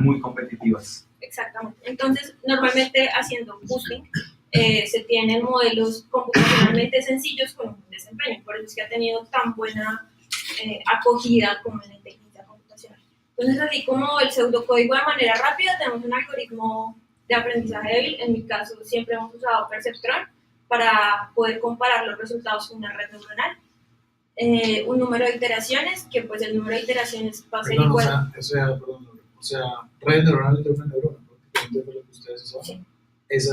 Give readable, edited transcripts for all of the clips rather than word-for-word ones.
muy competitivas. Exactamente. Entonces, normalmente haciendo boosting, se tienen modelos computacionalmente sencillos con un buen desempeño. Por eso es que ha tenido tan buena acogida como en la inteligencia computacional. Entonces, así como el pseudocódigo de manera rápida, tenemos un algoritmo de aprendizaje débil. En mi caso, siempre hemos usado Perceptron para poder comparar los resultados con una red neuronal. Un número de iteraciones, que pues el número de iteraciones va a ser igual. O sea, red neuronal de una neurona, prácticamente es lo que ustedes usaban. Sí. Ese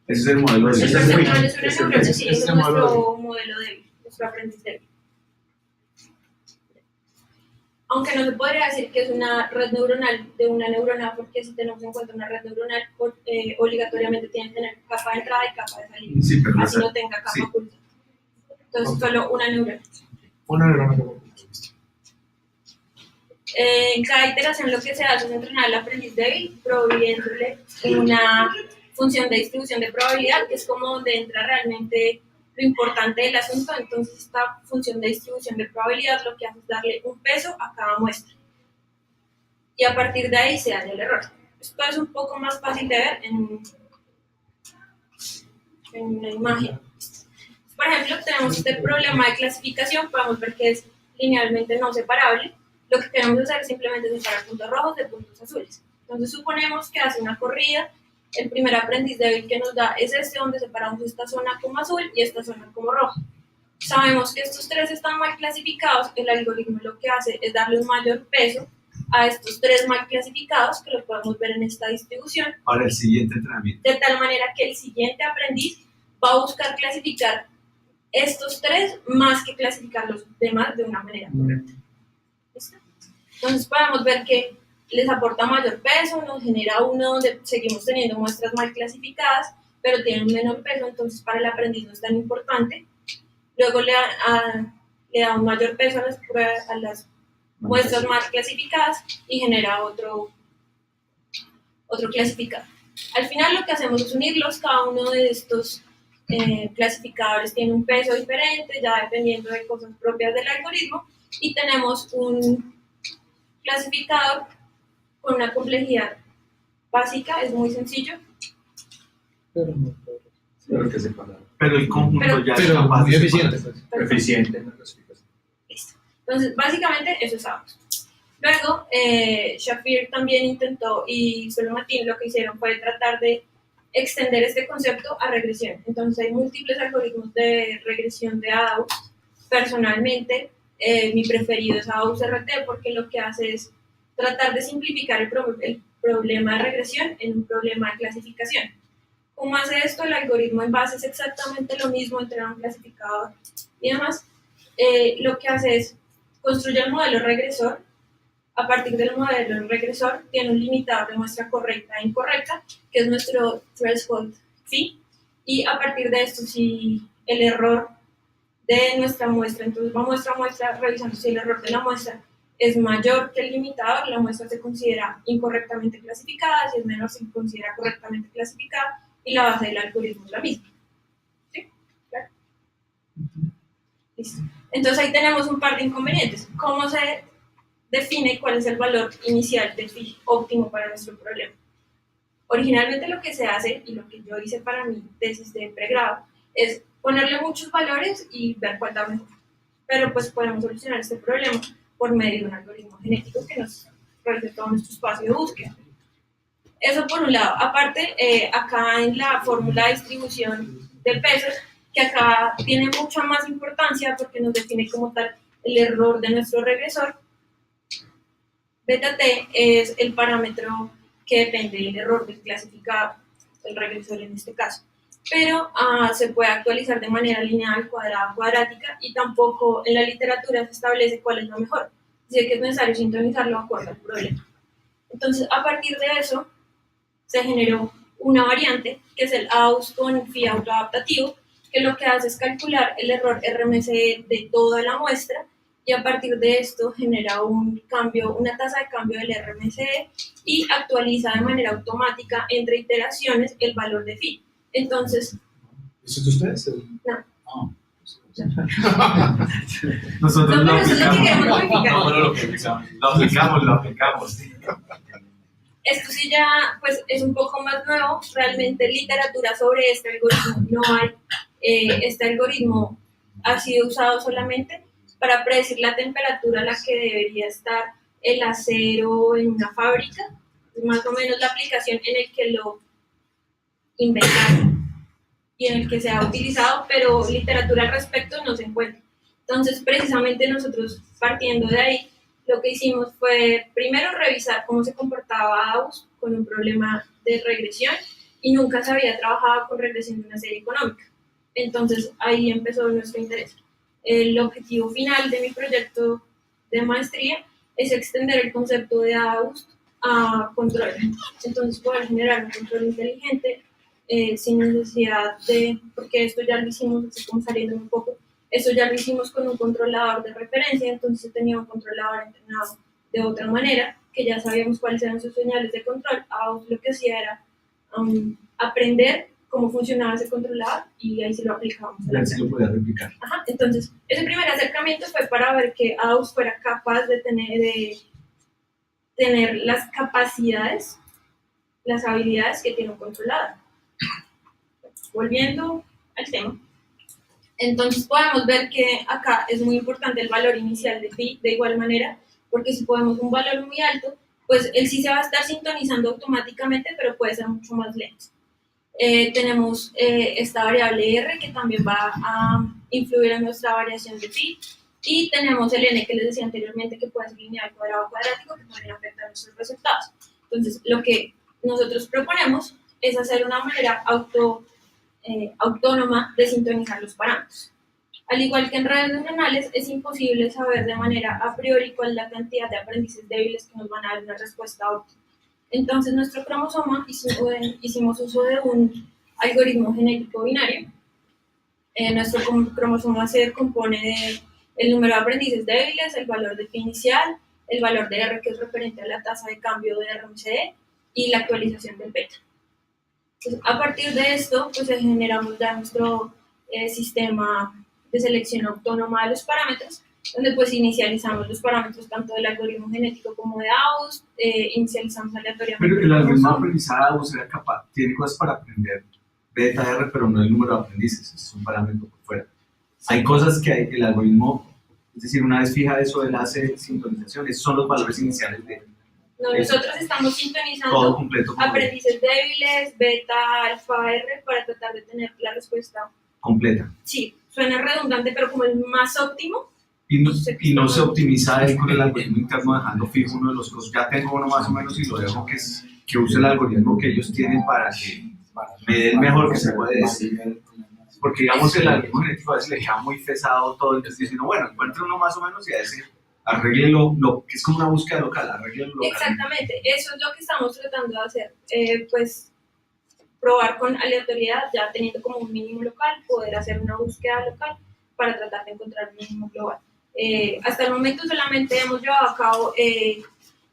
es el modelo de Ese es una neurona, sí, ese es nuestro modelo débil, nuestro aprendiz débil. Aunque no se podría decir que es una red neuronal de una neurona, porque si tenemos en cuenta una red neuronal, obligatoriamente tiene que tener capa de entrada y capa de salida, sí, pero así no tenga capa oculta. Entonces, solo una neurona. Una neurona como en cada iteración lo que se hace es entrenar al aprendiz débil, proveyéndole una función de distribución de probabilidad, que es como donde entra realmente lo importante del asunto. Entonces, esta función de distribución de probabilidad lo que hace es darle un peso a cada muestra. Y a partir de ahí se halla el error. Esto es un poco más fácil de ver en una imagen. Por ejemplo, tenemos este problema de clasificación, podemos ver que es linealmente no separable. Lo que queremos hacer es simplemente separar puntos rojos de puntos azules. Entonces suponemos que hace una corrida, el primer aprendiz débil que nos da es este, donde separamos esta zona como azul y esta zona como roja. Sabemos que estos tres están mal clasificados, el algoritmo lo que hace es darle un mayor peso a estos tres mal clasificados, que lo podemos ver en esta distribución. Para el siguiente entrenamiento. De tal manera que el siguiente aprendiz va a buscar clasificar estos tres más que clasificar los demás de una manera correcta. ¿Listo? Entonces podemos ver que les aporta mayor peso, nos genera uno donde seguimos teniendo muestras mal clasificadas, pero tienen un menor peso, entonces para el aprendiz no es tan importante. Luego le da un mayor peso a las muestras mal clasificadas y genera otro clasificado. Al final lo que hacemos es unirlos, cada uno de estos clasificadores tiene un peso diferente, ya dependiendo de cosas propias del algoritmo, y tenemos un clasificador con una complejidad básica, es muy sencillo. Pero el conjunto ya es capaz de eficiente. Eficiente en la clasificación. Listo. Entonces, básicamente eso es AUS. Luego, Shafir también intentó, y Solomatin lo que hicieron fue tratar de extender este concepto a regresión. Entonces, hay múltiples algoritmos de regresión de AUS. Personalmente, mi preferido es AUS-RT porque lo que hace es tratar de simplificar el problema de regresión en un problema de clasificación. ¿Cómo hace esto? El algoritmo en base es exactamente lo mismo entre un clasificador y demás. Lo que hace es construir el modelo regresor. A partir del modelo regresor tiene un limitador de muestra correcta e incorrecta, que es nuestro threshold phi, y a partir de esto, si el error de nuestra muestra, entonces va muestra a muestra, revisando si el error de la muestra es mayor que el limitador, la muestra se considera incorrectamente clasificada, si es menor se considera correctamente clasificada, y la base del algoritmo es la misma. ¿Sí? ¿Claro? Listo. Entonces ahí tenemos un par de inconvenientes. ¿Cómo se define cuál es el valor inicial del phi óptimo para nuestro problema? Originalmente lo que se hace, y lo que yo hice para mi tesis de pregrado, es ponerle muchos valores y ver cuál da mejor. Pero pues podemos solucionar este problema por medio de un algoritmo genético que nos revise todo nuestro espacio de búsqueda. Eso por un lado. Aparte, acá en la fórmula de distribución de pesos, que acá tiene mucha más importancia porque nos define como tal el error de nuestro regresor, beta t es el parámetro que depende del error del clasificador, el regresor en este caso. Pero se puede actualizar de manera lineal, cuadrada, cuadrática, y tampoco en la literatura se establece cuál es lo mejor. Dice que es necesario sintonizarlo acorde al problema. Entonces, a partir de eso, se generó una variante, que es el AUS con phi autoadaptativo, que lo que hace es calcular el error RMSE de toda la muestra, y a partir de esto genera un cambio, una tasa de cambio del RMSE y actualiza de manera automática entre iteraciones el valor de phi. Entonces, ¿eso es de ustedes? No. Nosotros no, pero eso es lo que queremos modificar. No, pero lo aplicamos. Esto sí ya pues, es un poco más nuevo, realmente literatura sobre este algoritmo no hay. Este algoritmo ha sido usado solamente para predecir la temperatura a la que debería estar el acero en una fábrica, más o menos la aplicación en el que lo inventaron y en el que se ha utilizado, pero literatura al respecto no se encuentra. Entonces, precisamente nosotros, partiendo de ahí, lo que hicimos fue primero revisar cómo se comportaba AUS con un problema de regresión y nunca se había trabajado con regresión de una serie económica. Entonces, ahí empezó nuestro interés. El objetivo final de mi proyecto de maestría es extender el concepto de AUS a control. Entonces, poder generar un control inteligente sin necesidad de, porque esto ya lo hicimos, así como saliendo un poco, esto ya lo hicimos con un controlador de referencia, entonces tenía un controlador entrenado de otra manera, que ya sabíamos cuáles eran sus señales de control. AUS lo que hacía era aprender cómo funcionaba ese controlador y ahí sí lo aplicábamos. A ver si lo podía replicar. Ajá, entonces, ese primer acercamiento fue para ver que AUS fuera capaz de tener las capacidades, las habilidades que tiene un controlador. Volviendo al tema, entonces podemos ver que acá es muy importante el valor inicial de phi, de igual manera, porque si ponemos un valor muy alto, pues él sí se va a estar sintonizando automáticamente, pero puede ser mucho más lento. Tenemos esta variable r que también va a influir en nuestra variación de phi, y tenemos el n que les decía anteriormente que puede ser lineal, cuadrado, cuadrático, que también afecta a nuestros resultados. Entonces, lo que nosotros proponemos es hacer una manera autónoma de sintonizar los parámetros. Al igual que en redes neuronales, es imposible saber de manera a priori cuál es la cantidad de aprendices débiles que nos van a dar una respuesta óptima. Entonces, nuestro cromosoma, hicimos uso de un algoritmo genético binario. Nuestro cromosoma se compone del número de aprendices débiles, el valor de phi inicial, el valor de R, que es referente a la tasa de cambio de RMCE, y la actualización del beta. Entonces, a partir de esto, pues generamos ya nuestro sistema de selección autónoma de los parámetros, donde pues inicializamos los parámetros tanto del algoritmo genético como de AUS, inicializamos aleatoriamente. Pero el algoritmo de aprendizaje AUS era capaz, tiene cosas para aprender beta R, pero no el número de aprendices, es un parámetro por fuera. Hay cosas que el algoritmo, es decir, una vez fija eso, él hace sintonización, esos son los valores iniciales de... No, nosotros estamos sintonizando todo completo, aprendices débiles, beta, alfa, R, para tratar de tener la respuesta completa. Sí, suena redundante, pero como el más óptimo. Y no se optimiza él con el algoritmo interno dejando fijo uno de los costos. Ya tengo uno más o menos y lo dejo que use el algoritmo que ellos tienen para que me dé el mejor que se puede decir. Porque digamos el algoritmo genético a veces le queda muy pesado todo, entonces diciendo, bueno, encuentre uno más o menos y a ese arregle lo que es como una búsqueda local, arregle local. Exactamente, eso es lo que estamos tratando de hacer, pues probar con aleatoriedad, ya teniendo como un mínimo local, poder hacer una búsqueda local para tratar de encontrar un mínimo global. Hasta el momento solamente hemos llevado a cabo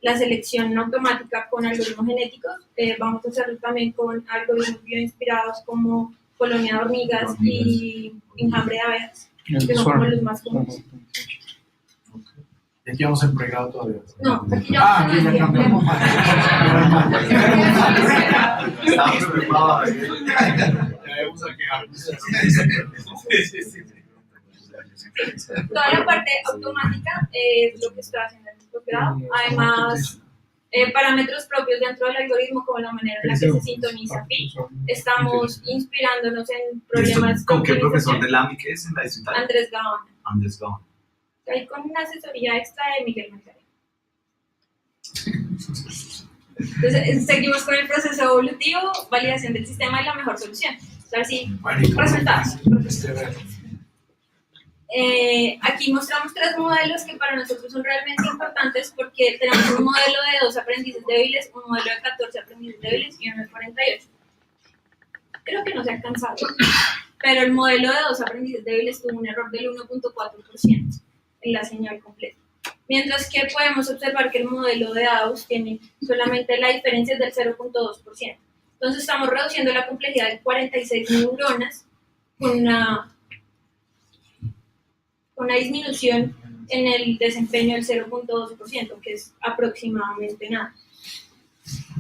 la selección automática con algoritmos genéticos, vamos a hacerlo también con algoritmos bioinspirados como colonia de hormigas y enjambre de abejas, que son como los más comunes. Y aquí vamos en pregrado todavía. No, aquí ya vamos aquí ya cambiamos. Estamos preparados. Ya vamos a quejarnos. Toda la parte automática es lo que estoy haciendo en el posgrado. Además, parámetros propios dentro del algoritmo, como la manera en la que se sintoniza PI. Estamos inspirándonos en problemas. ¿Con qué profesor de la AMI que es en la distrital? Andrés Gaona. Andrés Gaona. Ahí con una asesoría extra de Miguel Manzanero. Entonces, seguimos con el proceso evolutivo, validación del sistema y la mejor solución. Ahora sí, resultados. Aquí mostramos 3 modelos que para nosotros son realmente importantes porque tenemos un modelo de 2 aprendices débiles, un modelo de 14 aprendices débiles y uno de 48. Creo que no se ha alcanzado, pero el modelo de 2 aprendices débiles tuvo un error del 1.4% en la señal completa. Mientras que podemos observar que el modelo de AUS tiene solamente la diferencia del 0.2%. Entonces estamos reduciendo la complejidad de 46 neuronas con una disminución en el desempeño del 0.2%, que es aproximadamente nada.